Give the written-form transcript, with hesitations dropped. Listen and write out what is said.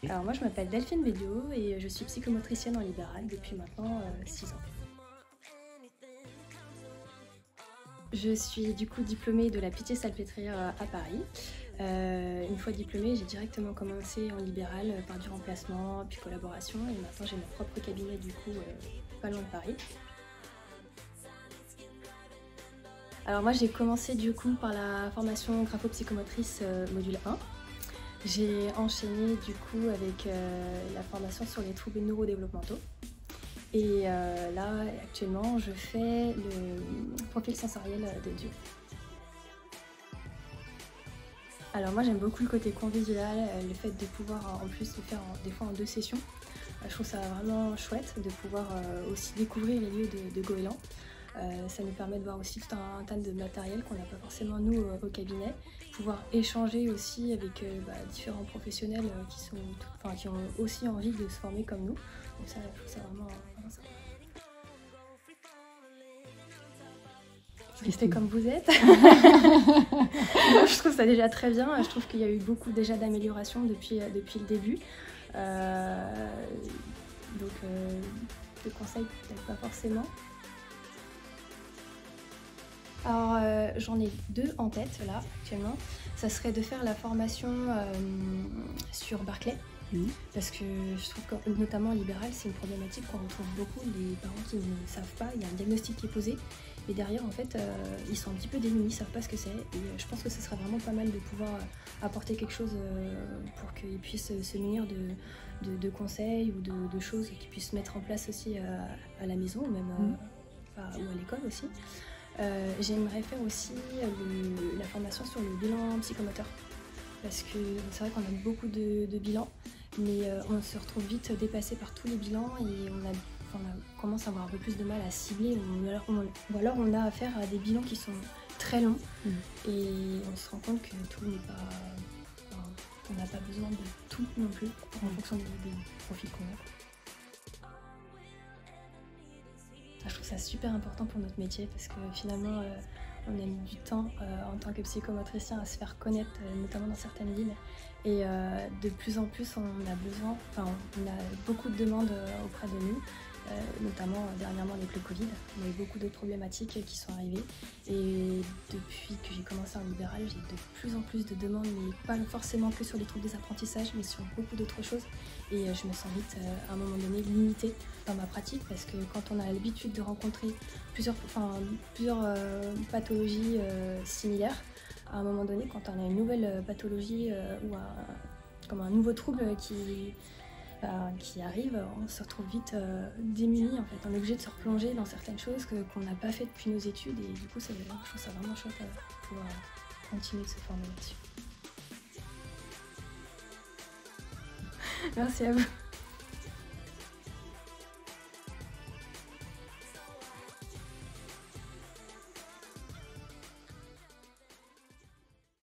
Alors moi je m'appelle Delphine Béliot et je suis psychomotricienne en libéral depuis maintenant 6 ans. Je suis du coup diplômée de la Pitié-Salpêtrière à Paris. Une fois diplômée, j'ai directement commencé en libéral par du remplacement, puis collaboration, et maintenant j'ai mon propre cabinet du coup pas loin de Paris. Alors moi j'ai commencé du coup par la formation grapho-psychomotrice module 1. J'ai enchaîné du coup avec la formation sur les troubles neurodéveloppementaux. Et là, actuellement, je fais le profil sensoriel de Dieu. Alors moi, j'aime beaucoup le côté convivial, le fait de pouvoir en plus le faire des fois en 2 sessions. Je trouve ça vraiment chouette de pouvoir aussi découvrir les lieux de Goéland. Ça nous permet de voir aussi tout un tas de matériel qu'on n'a pas forcément nous au cabinet, pouvoir échanger aussi avec différents professionnels qui ont aussi envie de se former comme nous. Donc ça, je trouve ça vraiment sympa. Restez comme vous êtes. Je trouve ça déjà très bien. Je trouve qu'il y a eu beaucoup déjà d'améliorations depuis le début. Donc de conseils peut-être pas forcément. Alors j'en ai 2 en tête là actuellement. Ça serait de faire la formation sur Berkeley. Parce que je trouve que notamment en libéral, c'est une problématique qu'on retrouve beaucoup, les parents qui ne savent pas, il y a un diagnostic qui est posé, et derrière en fait ils sont un petit peu démunis, ils ne savent pas ce que c'est, et je pense que ce serait vraiment pas mal de pouvoir apporter quelque chose pour qu'ils puissent se munir de conseils ou de choses qu'ils puissent mettre en place aussi à la maison ou même ou à l'école aussi. J'aimerais faire aussi la formation sur le bilan psychomoteur, parce que c'est vrai qu'on a beaucoup de bilans, mais on se retrouve vite dépassé par tous les bilans et on commence à avoir un peu plus de mal à cibler, ou alors on a affaire à des bilans qui sont très longs et on se rend compte que tout n'est pas... on n'a pas besoin de tout non plus en fonction des profils qu'on a. Je trouve ça super important pour notre métier parce que finalement on a mis du temps en tant que psychomotricien à se faire connaître, notamment dans certaines villes. Et de plus en plus on a beaucoup de demandes auprès de nous, notamment dernièrement avec le Covid. On a eu beaucoup de problématiques qui sont arrivées et depuis que j'ai commencé en libéral, j'ai de plus en plus de demandes, mais pas forcément que sur les troubles des apprentissages, mais sur beaucoup d'autres choses. Et je me sens vite à un moment donné limitée dans ma pratique parce que quand on a l'habitude de rencontrer plusieurs pathologies similaires, à un moment donné, quand on a une nouvelle pathologie ou comme un nouveau trouble qui arrive, on se retrouve vite démuni en fait. On est obligé de se replonger dans certaines choses qu'on n'a pas fait depuis nos études et du coup je trouve ça vraiment chouette de pouvoir continuer de se former là-dessus. Merci à vous.